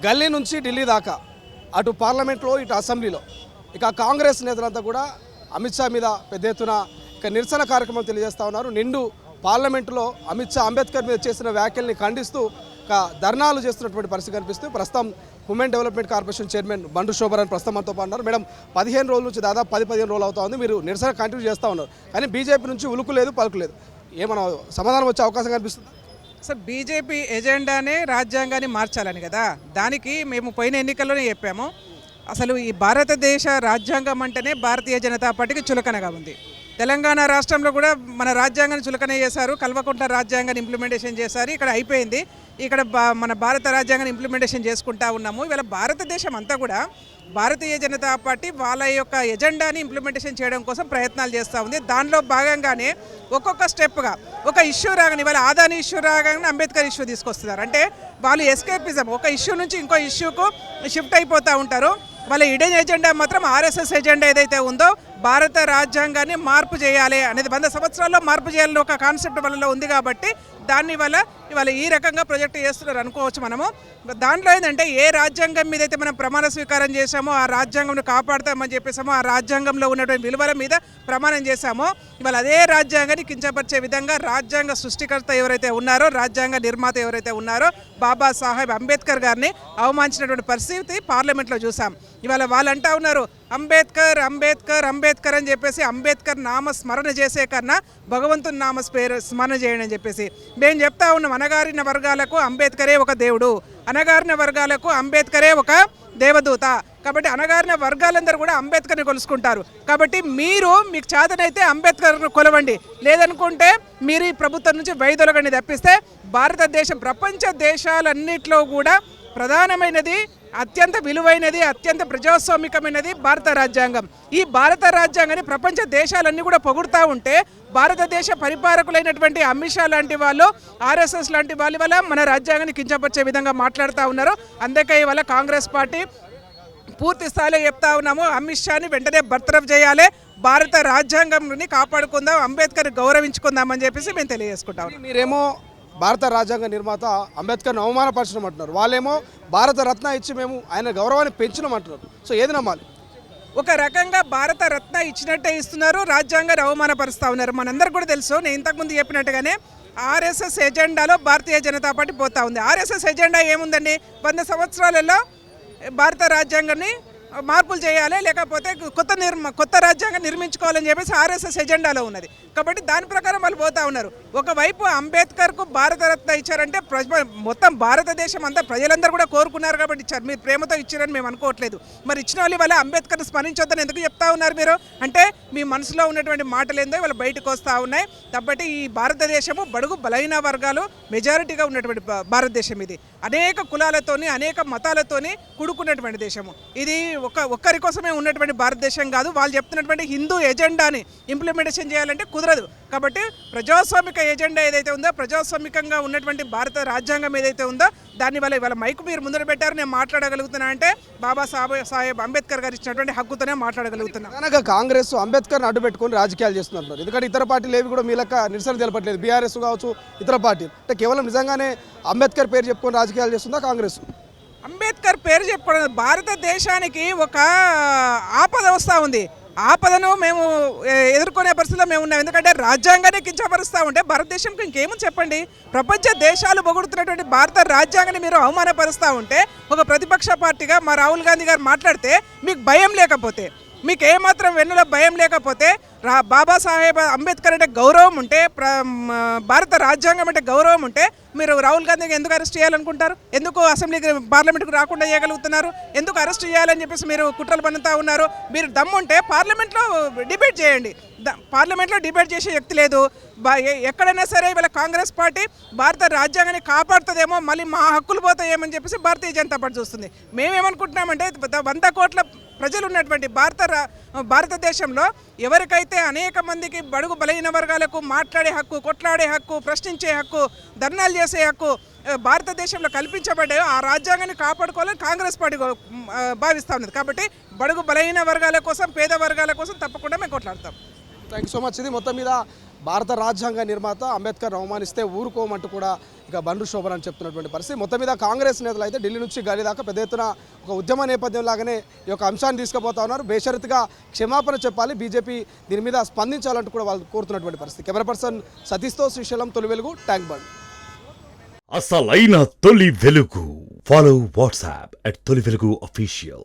గల్లీ నుంచి ఢిల్లీ దాకా అటు పార్లమెంట్లో ఇటు అసెంబ్లీలో ఇక కాంగ్రెస్ నేతలంతా కూడా అమిత్ షా మీద పెద్ద ఎత్తున ఇక నిరసన కార్యక్రమం తెలియజేస్తూ ఉన్నారు. నిండు పార్లమెంటులో అమిత్ షా అంబేద్కర్ మీద చేసిన వ్యాఖ్యల్ని ఖండిస్తూ ఇక ధర్నాలు చేస్తున్నటువంటి పరిస్థితి కనిపిస్తుంది. ప్రస్తుతం ఉమెన్ డెవలప్మెంట్ కార్పొరేషన్ చైర్మన్ బండు శోభరాన్ ప్రస్తుతం మనతో పాటు ఉన్నారు. మేడం, 15 రోజుల నుంచి దాదాపు 10-15 రోజులు అవుతా ఉంది, మీరు నిరసన కంటిన్యూ చేస్తూ ఉన్నారు. కానీ బీజేపీ నుంచి ఉలుకు లేదు పలుకు లేదు, ఏమైనా సమాధానం వచ్చే అవకాశం కనిపిస్తుంది? సార్, బీజేపీ ఎజెండానే రాజ్యాంగాన్ని మార్చాలని కదా, దానికి మేము పోయిన ఎన్నికల్లోనే చెప్పాము. అసలు ఈ భారతదేశ రాజ్యాంగం అంటేనే భారతీయ జనతా పార్టీకి చులకనగా ఉంది. తెలంగాణ రాష్ట్రంలో కూడా మన రాజ్యాంగాన్ని చులకన చేశారు, కల్వకుంట్ల రాజ్యాంగాన్ని ఇంప్లిమెంటేషన్ చేశారు. ఇక్కడ అయిపోయింది. ఇక్కడ మన భారత రాజ్యాంగాన్ని ఇంప్లిమెంటేషన్ చేసుకుంటా ఉన్నాము. ఇవాళ భారతదేశం అంతా కూడా భారతీయ జనతా పార్టీ వాళ్ళ యొక్క ఎజెండాని ఇంప్లిమెంటేషన్ చేయడం కోసం ప్రయత్నాలు చేస్తూ ఉంది. దానిలో భాగంగానే ఒక్కొక్క స్టెప్గా ఒక ఇష్యూ రాగానే, ఇవాళ ఆదాని ఇష్యూ రాగానే అంబేద్కర్ ఇష్యూ తీసుకొస్తున్నారు. అంటే వాళ్ళు ఎస్కేపిజం, ఒక ఇష్యూ నుంచి ఇంకో ఇష్యూకు షిఫ్ట్ అయిపోతూ ఉంటారు. వాళ్ళ ఇడెన్ ఎజెండా మాత్రం ఆర్ఎస్ఎస్ ఎజెండా ఏదైతే ఉందో భారత రాజ్యాంగాన్ని మార్పు చేయాలి అనేది 100 సంవత్సరాల్లో మార్పు చేయాలని ఒక కాన్సెప్ట్ వాళ్ళలో ఉంది. కాబట్టి దాన్ని వల్ల ఇవాళ ఈ రకంగా ప్రొజెక్ట్ చేస్తున్నారు అనుకోవచ్చు మనము. దాంట్లో ఏంటంటే ఏ రాజ్యాంగం మీద అయితే మనం ప్రమాణ స్వీకారం చేశామో, ఆ రాజ్యాంగంను కాపాడుతామని చెప్పేసామో, ఆ రాజ్యాంగంలో ఉన్నటువంటి విలువల మీద ప్రమాణం చేశామో, ఇవాళ అదే రాజ్యాంగాన్ని కించపరిచే విధంగా రాజ్యాంగ సృష్టికర్త ఎవరైతే ఉన్నారో, రాజ్యాంగ నిర్మాత ఎవరైతే ఉన్నారో బాబాసాహెబ్ అంబేద్కర్ గారిని అవమానించినటువంటి పరిస్థితి పార్లమెంట్లో చూసాం. ఇవాళ వాళ్ళు అంటా ఉన్నారు అంబేద్కర్ అంబేద్కర్ అంబేద్కర్ అని చెప్పేసి, అంబేద్కర్ నామ స్మరణ చేసే కన్నా భగవంతుని నామ స్మరణ చేయండి అని చెప్పేసి మేము చెప్తా ఉన్నాం. అనగారిన వర్గాలకు అంబేద్కరే ఒక దేవుడు, అనగారిన వర్గాలకు అంబేద్కరే ఒక దేవదూత. కాబట్టి అనగారిన వర్గాలందరూ కూడా అంబేద్కర్ని కొలుసుకుంటారు. కాబట్టి మీకు చేతనైతే అంబేద్కర్ను కొలవండి, లేదనుకుంటే మీరు ఈ ప్రభుత్వం నుంచి వైదొలగండి తప్పిస్తే భారతదేశం ప్రపంచ దేశాలన్నింటిలో కూడా ప్రధానమైనది, అత్యంత విలువైనది, అత్యంత ప్రజాస్వామికమైనది భారత రాజ్యాంగం. ఈ భారత రాజ్యాంగాన్ని ప్రపంచ దేశాలన్నీ కూడా పొగుడుతూ ఉంటే భారతదేశ పరిపాలకులైనటువంటి అమిత్ షా లాంటి వాళ్ళు, ఆర్ఎస్ఎస్ లాంటి వాళ్ళ వల్ల మన రాజ్యాంగాన్ని కించపరిచే విధంగా మాట్లాడుతూ ఉన్నారు. అందుకే ఇవాళ కాంగ్రెస్ పార్టీ పూర్తి స్థాయిలో చెప్తా ఉన్నాము, అమిత్ షాని వెంటనే బర్తరఫ్ చేయాలి, భారత రాజ్యాంగంని కాపాడుకుందాం, అంబేద్కర్ గౌరవించుకుందామని చెప్పేసి మేము తెలియజేసుకుంటాం. మీరేమో భారత రాజ్యాంగ నిర్మాత అంబేద్కర్ని అవమానపరచడం అంటున్నారు, వాళ్ళేమో భారత రత్న ఇచ్చి మేము ఆయన గౌరవాన్ని పెంచడం అంటున్నారు. సో ఏది నమ్మాలి? ఒక రకంగా భారత రత్న ఇచ్చినట్టే ఇస్తున్నారు, రాజ్యాంగాన్ని అవమానపరుస్తూ ఉన్నారు. మనందరికీ కూడా తెలుసు, నేను ఇంతకుముందు చెప్పినట్టుగానే ఆర్ఎస్ఎస్ ఎజెండాలో భారతీయ జనతా పార్టీ పోతా ఉంది. ఆర్ఎస్ఎస్ ఎజెండా ఏముందండి? 100 సంవత్సరాలలో భారత రాజ్యాంగాన్ని మార్పులు చేయాలి, లేకపోతే కొత్త రాజ్యాంగం నిర్మించుకోవాలని చెప్పేసి ఆర్ఎస్ఎస్ ఎజెండాలో ఉన్నది. కాబట్టి దాని ప్రకారం వాళ్ళు పోతా ఉన్నారు. ఒకవైపు అంబేద్కర్కు భారతరత్న ఇచ్చారంటే మొత్తం భారతదేశం అంతా ప్రజలందరూ కూడా కోరుకున్నారు కాబట్టి ఇచ్చారు. మీరు ప్రేమతో ఇచ్చారని మేము అనుకోవట్లేదు. మరి ఇచ్చిన వాళ్ళు వాళ్ళ అంబేద్కర్ని స్మరించొద్దని ఎందుకు చెప్తా ఉన్నారు మీరు? అంటే మీ మనసులో ఉన్నటువంటి మాటలు ఏందో వాళ్ళు బయటకు వస్తూ ఉన్నాయి. కాబట్టి ఈ భారతదేశము బడుగు బలైన వర్గాలు మెజారిటీగా ఉన్నటువంటి భారతదేశం. ఇది అనేక కులాలతోని, అనేక మతాలతోని కూడుకున్నటువంటి దేశము. ఇది ఒక్కరి కోసమే ఉన్నటువంటి భారతదేశం కాదు. వాళ్ళు చెప్తున్నటువంటి హిందూ ఎజెండాని ఇంప్లిమెంటేషన్ చేయాలంటే కుదరదు. కాబట్టి ప్రజాస్వామిక ఎజెండా ఏదైతే ఉందో, ప్రజాస్వామికంగా ఉన్నటువంటి భారత రాజ్యాంగం ఏదైతే ఉందో దాని వల్ల ఇవాళ మైకు మీరు ముందర పెట్టారు, నేను మాట్లాడగలుగుతున్నా అంటే బాబాసాహెబ్ అంబేద్కర్ గారు ఇచ్చినటువంటి హక్కుతోనే మాట్లాడగలుగుతున్నా. కనుక కాంగ్రెస్ అంబేద్కర్ని అడ్డు పెట్టుకొని రాజకీయాలు చేస్తున్నారు. ఎందుకంటే ఇతర పార్టీలు ఏవి కూడా మీ లెక్క నిరసన తెలపట్లేదు. బీఆర్ఎస్ కావచ్చు, ఇతర పార్టీలు అంటే కేవలం నిజంగానే అంబేద్కర్ పేరు చెప్పుకొని రాజకీయాలు చేస్తుందా కాంగ్రెస్? అంబేద్కర్ పేరు చెప్పుకోవడం భారతదేశానికి ఒక ఆపద వస్తూ ఉంది. ఆపదను మేము ఎదుర్కొనే పరిస్థితిలో మేము ఉన్నాం. ఎందుకంటే రాజ్యాంగాన్ని కించపరుస్తూ ఉంటే భారతదేశంకి ఇంకేమని చెప్పండి? ప్రపంచ దేశాలు పొగుడుతున్నటువంటి భారత రాజ్యాంగాన్ని మీరు అవమానపరుస్తూ ఉంటే, ఒక ప్రతిపక్ష పార్టీగా మా రాహుల్ గాంధీ గారు మాట్లాడితే మీకు భయం లేకపోతే, మీకు ఏమాత్రం వెన్నుల భయం లేకపోతే, బాబాసాహెబ్ అంబేద్కర్ అంటే గౌరవం ఉంటే, భారత రాజ్యాంగం అంటే గౌరవం ఉంటే మీరు రాహుల్ గాంధీకి ఎందుకు అరెస్ట్ చేయాలనుకుంటారు? ఎందుకు అసెంబ్లీకి పార్లమెంట్కి రాకుండా చేయగలుగుతున్నారు? ఎందుకు అరెస్ట్ చేయాలని చెప్పేసి మీరు కుట్రలు పన్నుతూ ఉన్నారు? మీరు దమ్ముంటే పార్లమెంట్లో డిబేట్ చేయండి. పార్లమెంట్లో డిబేట్ చేసే వ్యక్తి లేదు. ఎక్కడైనా సరే ఇవాళ కాంగ్రెస్ పార్టీ భారత రాజ్యాంగాన్ని కాపాడుతుందేమో, మళ్ళీ మా హక్కులు పోతాయేమని చెప్పేసి భారతీయ జనతా పార్టీ చూస్తుంది. మేమేమనుకుంటున్నామంటే 100 కోట్ల ప్రజలు ఉన్నటువంటి భారతదేశంలో ఎవరికైతే అనేక మందికి బడుగు బలహీన వర్గాలకు మాట్లాడే హక్కు, కొట్లాడే హక్కు, ప్రశ్నించే హక్కు, ధర్నాలు చేసే హక్కు భారతదేశంలో కల్పించబడ్డాయో ఆ రాజ్యాంగాన్ని కాపాడుకోవాలని కాంగ్రెస్ పార్టీ భావిస్తూ ఉన్నది. కాబట్టి బడుగు బలహీన వర్గాల కోసం, పేద వర్గాల కోసం తప్పకుండా మేము కొట్లాడతాం. Thank you so much. ఇది మొత్తం మీద భారత రాజ్యాంగ నిర్మాత అంబేద్కర్ అవమానిస్తే ఊరుకోమంటూ కూడా ఇక బండ్రు శోభన్ అని చెప్తున్నటువంటి పరిస్థితి. మొత్తం మీద కాంగ్రెస్ నేతలు అయితే ఢిల్లీ నుంచి గల్లీ దాకా పెద్ద ఎత్తున ఒక ఉద్యమ నేపథ్యం లాగానే ఈ యొక్క అంశాన్ని తీసుకుపోతా ఉన్నారు. బేషరతుగా క్షమాపణ చెప్పాలి, బీజేపీ దీని మీద స్పందించాలంటూ కూడా వాళ్ళు కోరుతున్నటువంటి పరిస్థితి. కెమెరా పర్సన్ సతీష్తో శ్రీశైలం, తొలి వెలుగు, ట్యాంక్ బండ్. అసలైన తొలి వెలుగు. ఫాలో వాట్సాప్ @తొలి వెలుగు official.